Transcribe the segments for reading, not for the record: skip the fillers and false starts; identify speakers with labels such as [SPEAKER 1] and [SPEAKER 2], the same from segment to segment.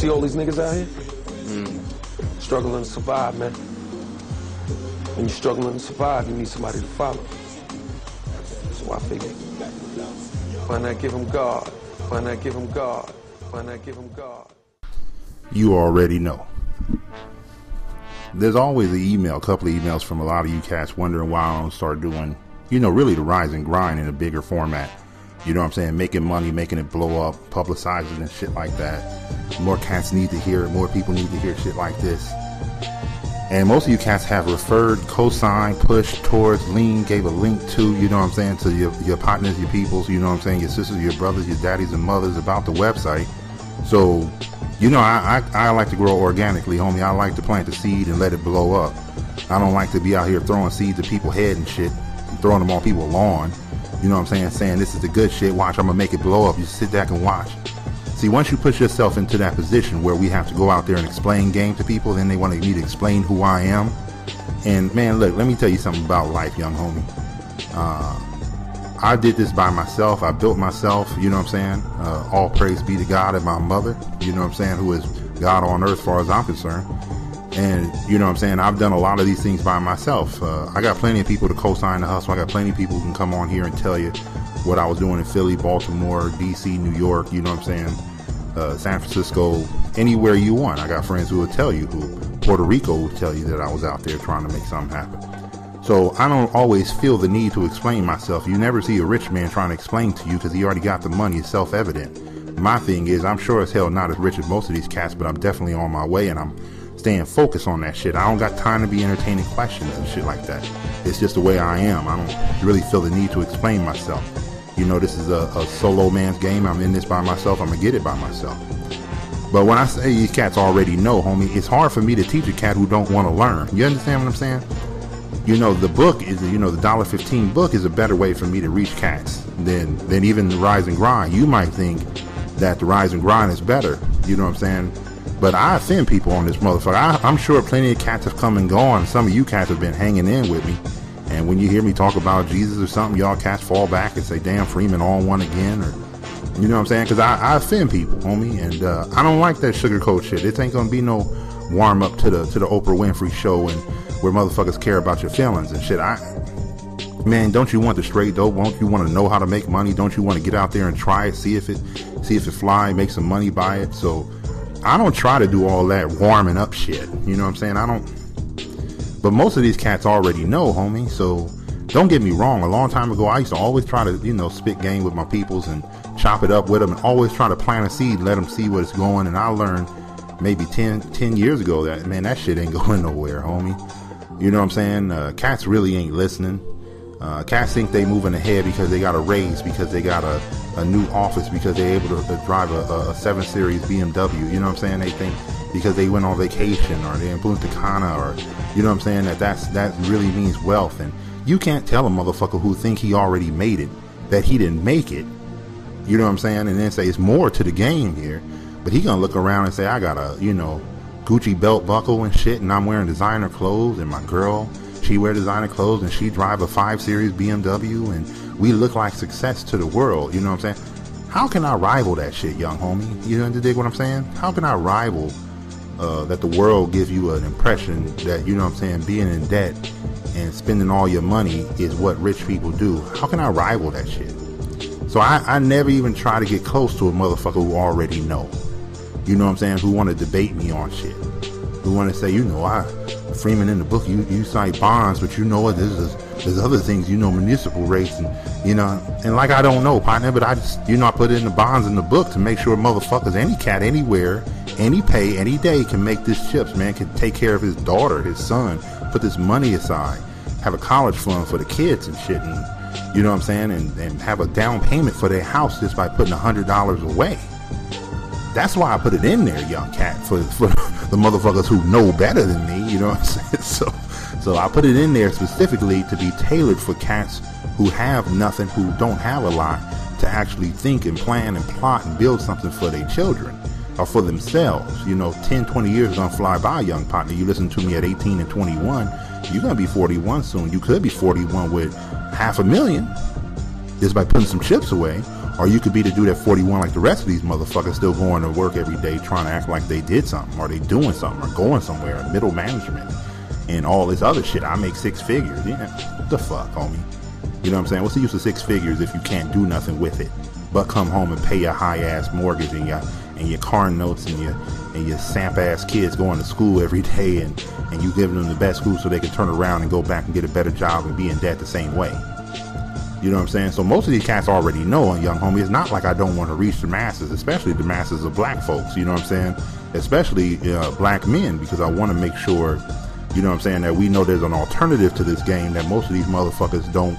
[SPEAKER 1] see all these niggas out here? Struggling to survive, man. When you're struggling to survive, you need somebody to follow. So I figured, why not give him God? Why not give him God? Why not give him God?
[SPEAKER 2] You already know. There's always an email, a couple of emails from a lot of you cats wondering why I don't start doing, really the rise and grind in a bigger format. You know what I'm saying? Making money, making it blow up, publicizing and shit like that. More cats need to hear it. More people need to hear shit like this. And most of you cats have referred, co-signed, pushed towards, leaned, gave a link to, you know what I'm saying, to your partners, your peoples, you know what I'm saying, your sisters, your brothers, your daddies and mothers about the website. So, I like to grow organically, homie. I like to plant the seed and let it blow up. I don't like to be out here throwing seeds at people's head and shit, throwing them on people's lawn. You know what I'm saying this is the good shit, watch, I'm gonna make it blow up. You sit back and watch. See, once you put yourself into that position where we have to go out there and explain game to people, then they want me to explain who I am. And man, look, let me tell you something about life, young homie. I did this by myself. I built myself, you know what I'm saying? All praise be to God and my mother, you know what I'm saying, who is God on earth as far as I'm concerned. And you know what I'm saying, I've done a lot of these things by myself. I got plenty of people to co-sign the hustle. I got plenty of people who can come on here and tell you what I was doing in Philly, Baltimore, DC, New York, you know what I'm saying, San Francisco, anywhere you want. I got friends who will tell you, Puerto Rico will tell you that I was out there trying to make something happen. So I don't always feel the need to explain myself. You never see a rich man trying to explain to you because he already got the money. It's self-evident. My thing is, I'm sure as hell not as rich as most of these cats, but I'm definitely on my way and I'm staying focused on that shit. I don't got time to be entertaining questions and shit like that. It's just the way I am. I don't really feel the need to explain myself. This is a solo man's game. I'm in this by myself. I'm gonna get it by myself. But when I say these cats already know, homie, it's hard for me to teach a cat who don't want to learn. You understand what I'm saying? The book is, the $1.15 book is a better way for me to reach cats than even the Rise and Grind. You might think that the Rise and Grind is better. You know what I'm saying? But I offend people on this motherfucker. I'm sure plenty of cats have come and gone. Some of you cats have been hanging in with me. And when you hear me talk about Jesus or something, y'all cats fall back and say, damn, Freeman on one again. Or, you know what I'm saying? Because I offend people, homie. And I don't like that sugarcoat shit. It ain't going to be no warm up to the Oprah Winfrey show and where motherfuckers care about your feelings and shit. Man, don't you want the straight dope? Don't you want to know how to make money? Don't you want to get out there and try it, see if it fly, make some money by it? So I don't try to do all that warming up shit. You know what I'm saying? I don't. But most of these cats already know, homie. So don't get me wrong. A long time ago, I used to always try to, spit game with my peoples and chop it up with them and always try to plant a seed, let them see where it's going. And I learned maybe 10 years ago that, man, that shit ain't going nowhere, homie. You know what I'm saying? Cats really ain't listening. Cats think they moving ahead because they got a raise, because they got a new office, because they're able to drive a 7 Series BMW. You know what I'm saying? They think because they went on vacation or they're in Punta Cana or, you know what I'm saying, that really means wealth. And you can't tell a motherfucker who think he already made it that he didn't make it. You know what I'm saying? And then say it's more to the game here. But he gonna look around and say, I got a, Gucci belt buckle and shit, and I'm wearing designer clothes, and my girl, she wear designer clothes, and she drive a 5 Series BMW, and we look like success to the world. You know what I'm saying? How can I rival that shit, young homie? You dig what I'm saying? How can I rival that the world gives you an impression that, you know what I'm saying, being in debt and spending all your money is what rich people do? How can I rival that shit? So I never even try to get close to a motherfucker who already know. You know what I'm saying? Who want to debate me on shit. Who want to say, Freeman in the book, you cite bonds, but you know what, there's other things, municipal rates and, and like I don't know, partner, but I just, I put in the bonds in the book to make sure motherfuckers, any cat, anywhere, any pay, any day can make this chips, man, can take care of his daughter, his son, put this money aside, have a college fund for the kids and shit, and, you know what I'm saying, and have a down payment for their house just by putting $100 away. That's why I put it in there, young cat, for the motherfuckers who know better than me, you know what I'm saying? So I put it in there specifically to be tailored for cats who have nothing, who don't have a lot, to actually think and plan and plot and build something for their children or for themselves. 10, 20 years is gonna fly by, young partner. You listen to me at 18 and 21, you're gonna be 41 soon. You could be 41 with $500,000 just by putting some chips away. Or you could be the dude at 41 like the rest of these motherfuckers, still going to work every day trying to act like they did something, or they doing something, or going somewhere, middle management, and all this other shit. I make 6 figures. Yeah, what the fuck, homie? You know what I'm saying? What's the use of 6 figures if you can't do nothing with it but come home and pay your high-ass mortgage and your car notes and your samp-ass kids going to school every day, and you giving them the best school so they can turn around and go back and get a better job and be in debt the same way. You know what I'm saying? So most of these cats already know, young homie. It's not like I don't want to reach the masses, especially the masses of black folks. You know what I'm saying? Especially black men, because I want to make sure, you know what I'm saying, that we know there's an alternative to this game, that most of these motherfuckers don't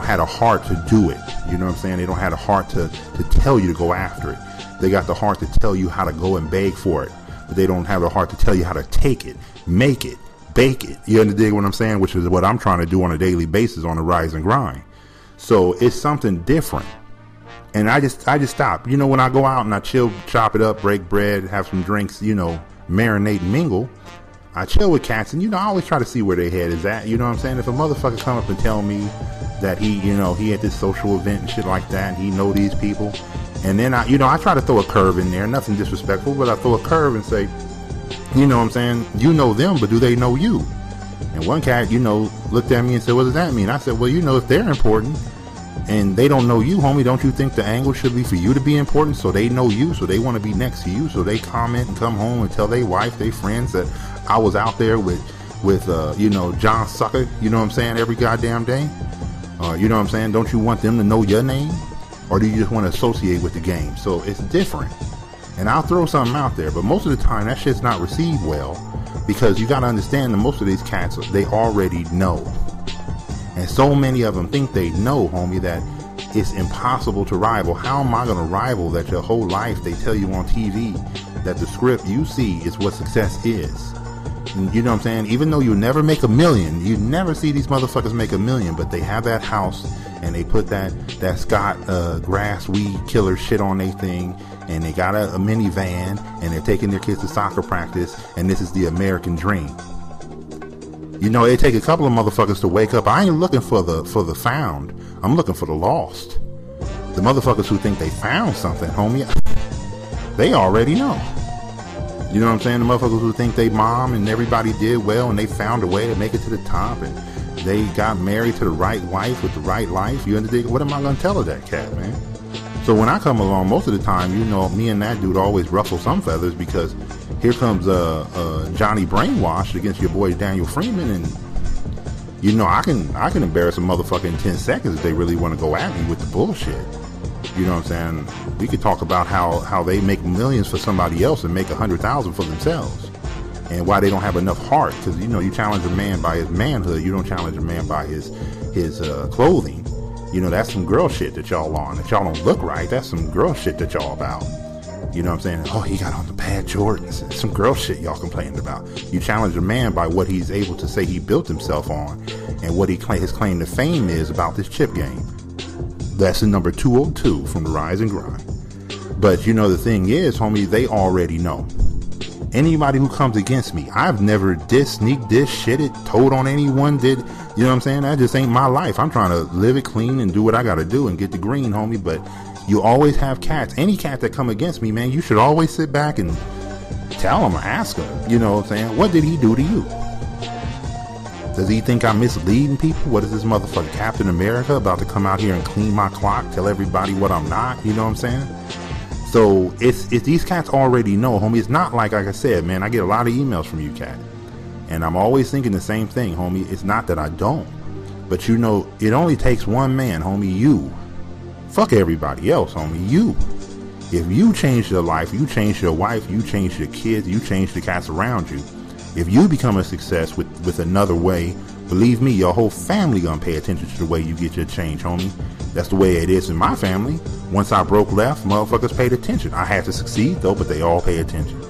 [SPEAKER 2] have a heart to do it. You know what I'm saying? They don't have a heart to tell you to go after it. They got the heart to tell you how to go and beg for it, but they don't have the heart to tell you how to take it, make it, bake it. You understand what I'm saying? Which is what I'm trying to do on a daily basis on the rise and grind. So it's something different. And I just stop. You know, when I go out and I chill, chop it up, break bread, have some drinks, you know, marinate and mingle, I chill with cats, and, you know, I always try to see where their head is at. You know what I'm saying? If a motherfucker come up and tell me that he at this social event and shit like that, and he know these people, and then I try to throw a curve in there, nothing disrespectful, but I throw a curve and say, you know what I'm saying, you know them, but do they know you? And one cat, you know, looked at me and said, what does that mean? I said, well, you know, if they're important and they don't know you, homie, don't you think the angle should be for you to be important, so they know you, so they want to be next to you, so they comment and come home and tell their wife, their friends that I was out there with you know, John Sucker, you know what I'm saying, every goddamn day? You know what I'm saying? Don't you want them to know your name? Or do you just want to associate with the game? So it's different. And I'll throw something out there, but most of the time that shit's not received well, because you got to understand that most of these cats, they already know. And so many of them think they know, homie, that it's impossible to rival. How am I going to rival that your whole life they tell you on TV that the script you see is what success is? And you know what I'm saying? Even though you never make $1 million, you never see these motherfuckers make $1 million, but they have that house and they put that Scott grass weed killer shit on their thing, and they got a minivan, and they're taking their kids to soccer practice, and this is the American dream. You know, it take a couple of motherfuckers to wake up. I ain't looking for the found. I'm looking for the lost. The motherfuckers who think they found something, homie, they already know. You know what I'm saying? The motherfuckers who think they mom and everybody did well and they found a way to make it to the top and they got married to the right wife with the right life. You understand? What am I going to tell her, that cat, man? So when I come along, most of the time, you know, me and that dude always ruffle some feathers, because here comes Johnny Brainwashed against your boy Daniel Freeman, and you know, I can embarrass a motherfucker in 10 seconds if they really want to go at me with the bullshit. You know what I'm saying? We could talk about how they make millions for somebody else and make 100,000 for themselves, and why they don't have enough heart. Because, you know, you challenge a man by his manhood, you don't challenge a man by his clothing. You know, that's some girl shit that y'all on, that y'all don't look right. That's some girl shit that y'all about. You know what I'm saying? Oh, he got on the bad Jordans. It's some girl shit y'all complaining about. You challenge a man by what he's able to say he built himself on, and what his claim to fame is about this chip game. That's the number 202 from the Rise and Grind. But, you know, the thing is, homie, they already know. Anybody who comes against me, I've never sneak diss, shitted, told on anyone, you know what I'm saying? That just ain't my life. I'm trying to live it clean and do what I got to do and get the green, homie. But you always have cats. Any cat that come against me, man, you should always sit back and tell him or ask him, you know what I'm saying? What did he do to you? Does he think I'm misleading people? What is this motherfucker, Captain America, about to come out here and clean my clock, tell everybody what I'm not? You know what I'm saying? So it's these cats already know, homie. It's not like I said, man, I get a lot of emails from you, cat. And I'm always thinking the same thing, homie. It's not that I don't. But, you know, it only takes one man, homie, you. Fuck everybody else, homie, you. If you change your life, you change your wife, you change your kids, you change the cats around you. If you become a success with another way, believe me, your whole family gonna pay attention to the way you get your change, homie. That's the way it is in my family. Once I broke left, motherfuckers paid attention. I had to succeed though, but they all pay attention.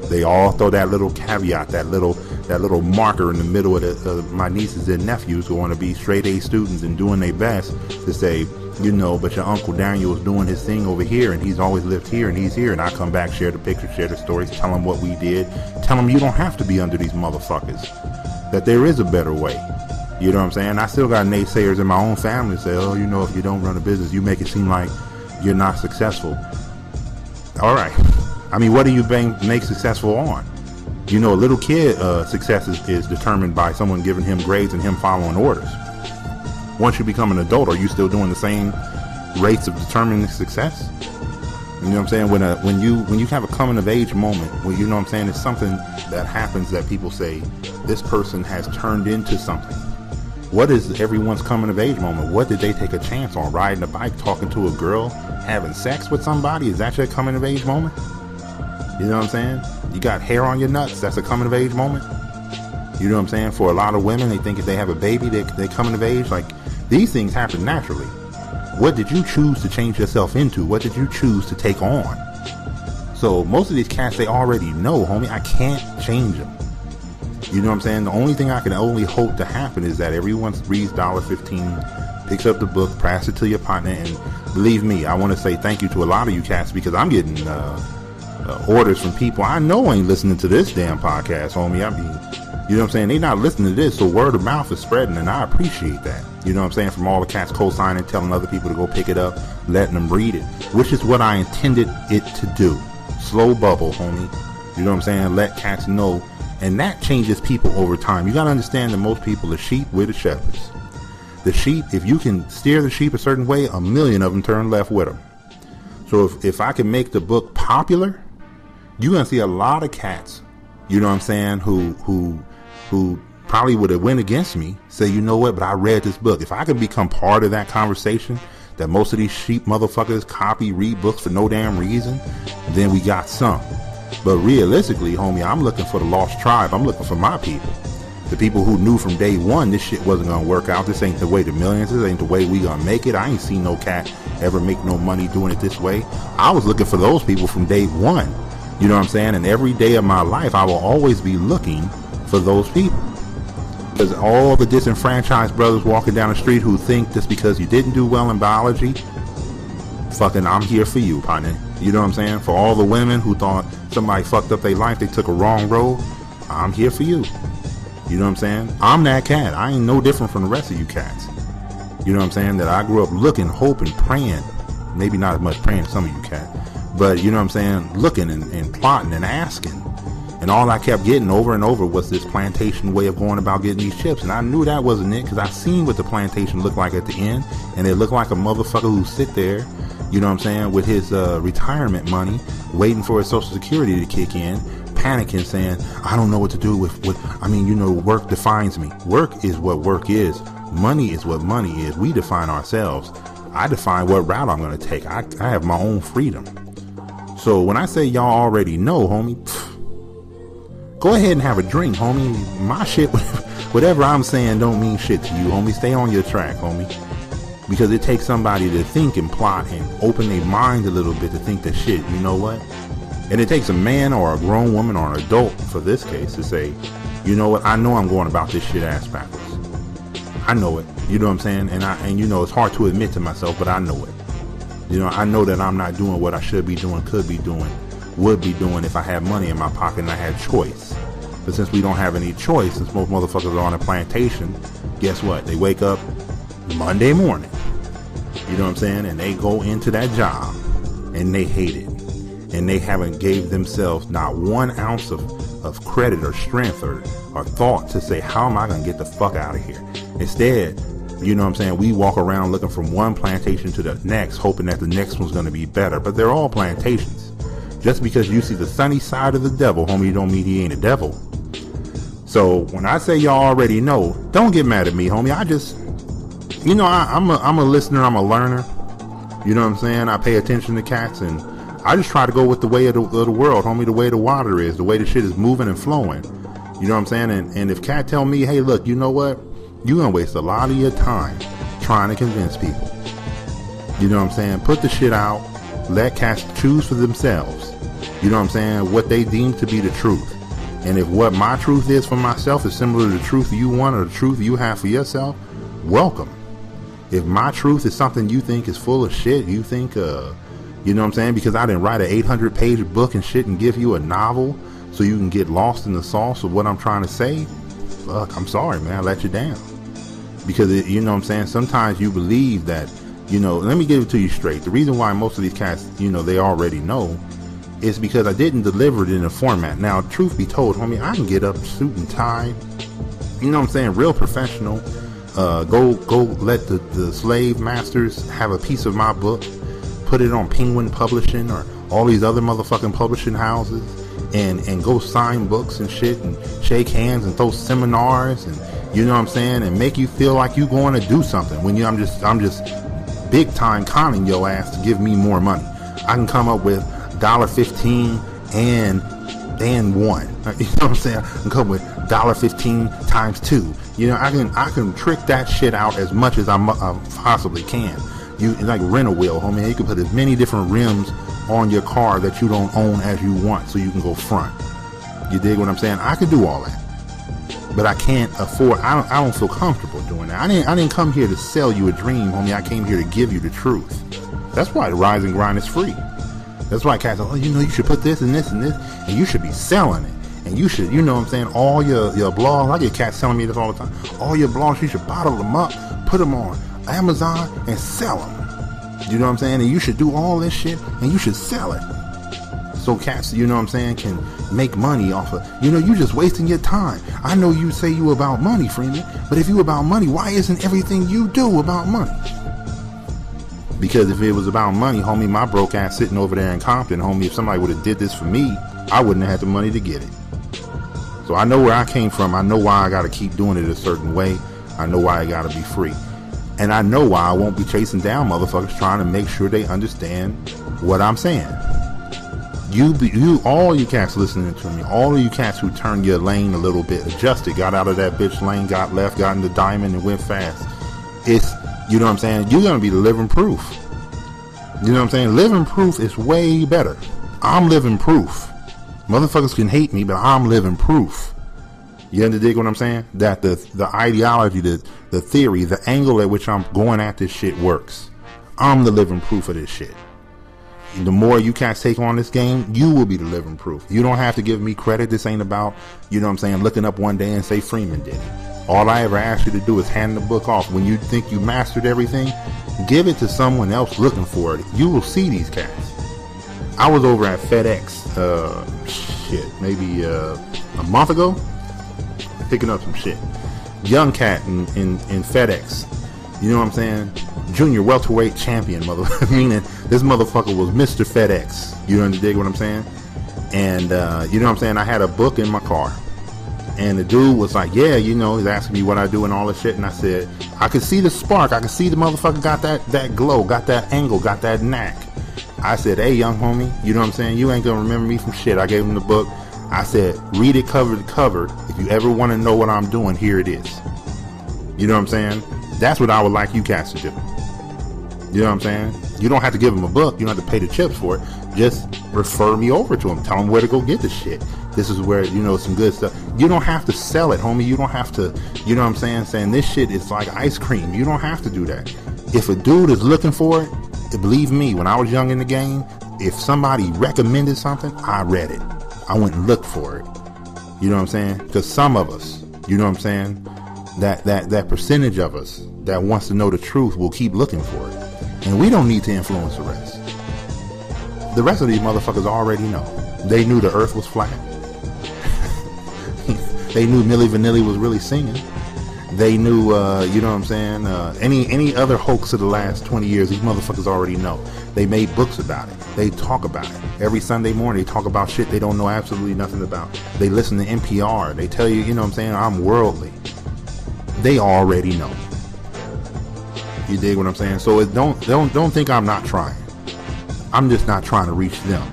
[SPEAKER 2] They all throw that little caveat, that little marker in the middle of my nieces and nephews who want to be straight A students and doing their best to say, you know, but your Uncle Daniel is doing his thing over here and he's always lived here and he's here. And I come back, share the pictures, share the stories, tell them what we did. Tell them you don't have to be under these motherfuckers, that there is a better way. You know what I'm saying? I still got naysayers in my own family say, oh, you know, if you don't run a business, you make it seem like, you're not successful. All right. I mean, what do you make successful on? You know, a little kid success is determined by someone giving him grades and him following orders. Once you become an adult, are you still doing the same rates of determining success? You know what I'm saying? When you have a coming of age moment, well, you know what I'm saying, it's something that happens that people say this person has turned into something. What is everyone's coming of age moment? What did they take a chance on? Riding a bike, talking to a girl, having sex with somebody? Is that your coming of age moment? You know what I'm saying? You got hair on your nuts, that's a coming of age moment. You know what I'm saying? For a lot of women, they think if they have a baby, they're coming of age. Like, these things happen naturally. What did you choose to change yourself into? What did you choose to take on? So most of these cats, they already know, homie, I can't change them. You know what I'm saying? The only thing I can only hope to happen is that everyone reads $15, picks up the book, passes it to your partner, and believe me, I want to say thank you to a lot of you cats, because I'm getting orders from people I know ain't listening to this damn podcast, homie. I mean, you know what I'm saying? They not listening to this, so word of mouth is spreading, and I appreciate that. You know what I'm saying? From all the cats co-signing, telling other people to go pick it up, letting them read it, which is what I intended it to do. Slow bubble, homie. You know what I'm saying? Let cats know. And that changes people over time. You got to understand that most people are sheep with the shepherds. The sheep, if you can steer the sheep a certain way, a million of them turn left with them. So if I can make the book popular, you're going to see a lot of cats, you know what I'm saying, who probably would have went against me, say, you know what, but I read this book. If I can become part of that conversation that most of these sheep motherfuckers copy, read books for no damn reason, then we got some. But realistically, homie, I'm looking for the lost tribe. I'm looking for my people. The people who knew from day one this shit wasn't going to work out. This ain't the way to millions. This ain't the way we going to make it. I ain't seen no cat ever make no money doing it this way. I was looking for those people from day one. You know what I'm saying? And every day of my life, I will always be looking for those people. Because all the disenfranchised brothers walking down the street who think just because you didn't do well in biology, fucking I'm here for you, partner. You know what I'm saying? For all the women who thought somebody fucked up their life, they took a wrong road, I'm here for you. You know what I'm saying? I'm that cat. I ain't no different from the rest of you cats. You know what I'm saying? That I grew up looking, hoping, praying. Maybe not as much praying as some of you cats. But you know what I'm saying? Looking and plotting and asking. And all I kept getting over and over was this plantation way of going about getting these chips. And I knew that wasn't it, because I seen what the plantation looked like at the end. And it looked like a motherfucker who sit there, you know what I'm saying, with his retirement money, waiting for his Social Security to kick in, panicking, saying, I don't know what to do with I mean, you know, work defines me. Work is what work is. Money is what money is. We define ourselves. I define what route I'm going to take. I have my own freedom. So when I say y'all already know, homie, go ahead and have a drink, homie. My shit, whatever I'm saying don't mean shit to you, homie. Stay on your track, homie. Because it takes somebody to think and plot and open their mind a little bit to think that shit, you know what? And it takes a man or a grown woman or an adult, for this case, to say, you know what? I know I'm going about this shit ass backwards. I know it. You know what I'm saying? And you know, it's hard to admit to myself, but I know it. You know, I know that I'm not doing what I should be doing, could be doing, would be doing if I had money in my pocket and I had choice. But since we don't have any choice, since most motherfuckers are on a plantation, guess what? They wake up Monday morning, you know what I'm saying, and they go into that job and they hate it, and they haven't gave themselves not 1 ounce of credit or strength or thought to say, how am I going to get the fuck out of here? Instead, you know what I'm saying, we walk around looking from one plantation to the next, hoping that the next one's going to be better. But they're all plantations. Just because you see the sunny side of the devil, homie, don't mean he ain't a devil. So when I say y'all already know, don't get mad at me, homie. I just, you know, I'm a listener, I'm a learner. You know what I'm saying? I pay attention to cats, and I just try to go with the way of the world, homie, the way the water is, the way the shit is moving and flowing. You know what I'm saying? And if cat tell me, hey, look, you know what? You're going to waste a lot of your time trying to convince people. You know what I'm saying? Put the shit out. Let cats choose for themselves. You know what I'm saying? What they deem to be the truth. And if what my truth is for myself is similar to the truth you want or the truth you have for yourself, welcome. If my truth is something you think is full of shit, you think, you know what I'm saying? Because I didn't write an 800-page book and shit and give you a novel so you can get lost in the sauce of what I'm trying to say, fuck, I'm sorry, man, I let you down. Because, you know what I'm saying, sometimes you believe that You know, let me give it to you straight. The reason why most of these cats, you know, they already know is because I didn't deliver it in a format. Now, truth be told, homie, I can get up, suit and tie, you know what I'm saying, real professional. Go let the slave masters have a piece of my book, put it on Penguin Publishing or all these other motherfucking publishing houses, and go sign books and shit and shake hands and throw seminars and, you know what I'm saying, and make you feel like you going to do something when I'm just big time conning your ass to give me more money. I can come up with $1.15 and one. You know what I'm saying? I can come with $1.15 times 2. You know, I can trick that shit out as much as I possibly can. You like rent a wheel, homie. You can put as many different rims on your car that you don't own as you want, so you can go front. You dig what I'm saying? I can do all that, but I can't afford. I don't feel comfortable doing that. I didn't come here to sell you a dream, homie. I came here to give you the truth. That's why the Rise and Grind is free. That's why cats are, oh, you know, you should put this and this and this, and you should be selling it. And you should, you know what I'm saying, all your blogs, I get cats telling me this all the time, all your blogs, you should bottle them up, put them on Amazon and sell them. You know what I'm saying? And you should do all this shit and you should sell it. So cats, you know what I'm saying, can make money off of, you know, you just wasting your time. I know you say you about money, Freeman, but if you about money, why isn't everything you do about money? Because if it was about money, homie, my broke ass sitting over there in Compton, homie, if somebody would have did this for me, I wouldn't have had the money to get it. So I know where I came from. I know why I got to keep doing it a certain way. I know why I got to be free. And I know why I won't be chasing down motherfuckers trying to make sure they understand what I'm saying. All you cats listening to me, all of you cats who turned your lane a little bit, adjusted, got out of that bitch lane, got left, got into diamond and went fast. It's, you know what I'm saying, you're going to be the living proof. You know what I'm saying? Living proof is way better. I'm living proof. Motherfuckers can hate me, but I'm living proof. You understand what I'm saying? That the ideology, the theory, the angle at which I'm going at this shit works. I'm the living proof of this shit. The more you cats take on this game, you will be the living proof. You don't have to give me credit. This ain't about, you know what I'm saying, looking up one day and say Freeman did it. All I ever ask you to do is hand the book off. When you think you mastered everything, give it to someone else looking for it. You will see these cats. I was over at FedEx, maybe a month ago, picking up some shit. Young cat in FedEx. You know what I'm saying? Junior welterweight champion, meaning this motherfucker was Mr. FedEx. You understand what I'm saying? And you know what I'm saying? I had a book in my car. And the dude was like, yeah, you know, he's asking me what I do and all this shit. And I said, I could see the spark. I could see the motherfucker got that glow, got that angle, got that knack. I said, hey, young homie, you know what I'm saying? You ain't going to remember me from shit. I gave him the book. I said, read it cover to cover. If you ever want to know what I'm doing, here it is. You know what I'm saying? That's what I would like you cats to do. You know what I'm saying? You don't have to give them a book. You don't have to pay the chips for it. Just refer me over to them. Tell them where to go get the shit. This is where, you know, some good stuff. You don't have to sell it, homie. You don't have to, you know what I'm saying, this shit is like ice cream. You don't have to do that. If a dude is looking for it, believe me, when I was young in the game, if somebody recommended something, I read it. I went and looked for it. You know what I'm saying? Because some of us, you know what I'm saying, that percentage of us that wants to know the truth will keep looking for it. And we don't need to influence the rest. The rest of these motherfuckers already know. They knew the earth was flat. They knew Milli Vanilli was really singing. They knew, you know what I'm saying, any other hoax of the last 20 years, these motherfuckers already know. They made books about it. They talk about it. Every Sunday morning, they talk about shit they don't know absolutely nothing about. They listen to NPR. They tell you, you know what I'm saying, I'm worldly. They already know. You dig what I'm saying? So don't think I'm not trying. I'm just not trying to reach them.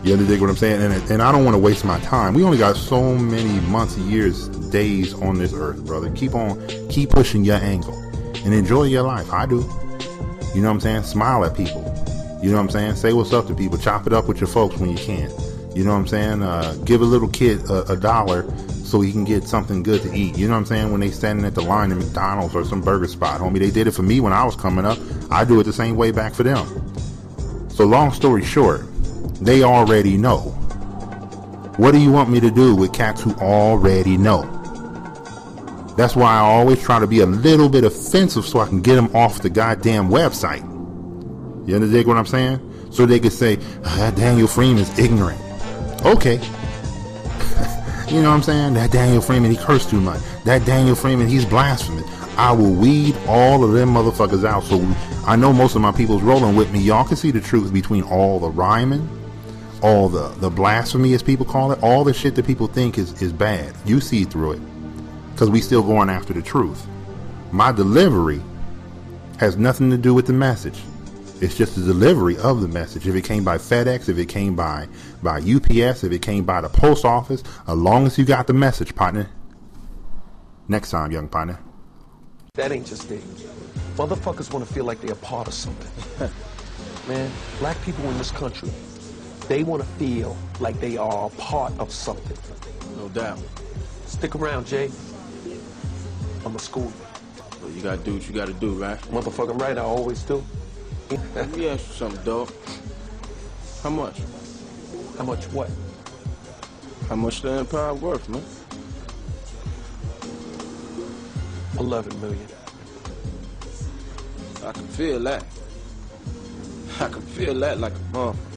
[SPEAKER 2] You dig what I'm saying? And I don't want to waste my time. We only got so many months, years, days on this earth, brother. Keep pushing your angle and enjoy your life. I do. You know what I'm saying? Smile at people. You know what I'm saying? Say what's up to people. Chop it up with your folks when you can. You know what I'm saying? Give a little kid a $1 so he can get something good to eat. You know what I'm saying? When they standing at the line at McDonald's or some burger spot, homie, they did it for me when I was coming up. I do it the same way back for them. So long story short, they already know. What do you want me to do with cats who already know? That's why I always try to be a little bit offensive so I can get them off the goddamn website. You understand what I'm saying? So they could say, that Daniel Freeman is ignorant. Okay. You know what I'm saying? That Daniel Freeman, he cursed too much. That Daniel Freeman, he's blasphemous. I will weed all of them motherfuckers out. So I know most of my people's rolling with me. Y'all can see the truth between all the rhyming, all the blasphemy, as people call it, all the shit that people think is bad. You see through it. Because we still going after the truth. My delivery has nothing to do with the message. It's just the delivery of the message. If it came by FedEx, if it came by UPS, if it came by the post office, as long as you got the message, partner. Next time, young partner.
[SPEAKER 1] That ain't just it. Motherfuckers want to feel like they're a part of something. Man, black people in this country, they want to feel like they are a part of something.
[SPEAKER 3] No doubt.
[SPEAKER 1] Stick around, Jay. I'm a school.
[SPEAKER 3] Well, you gotta do what you gotta do, right?
[SPEAKER 1] Motherfucking right, I always do.
[SPEAKER 3] Let me ask you something, dog. How much?
[SPEAKER 1] How much what?
[SPEAKER 3] How much the empire worth, man?
[SPEAKER 1] 11 million.
[SPEAKER 3] I can feel that. I can feel that like a motherfucker.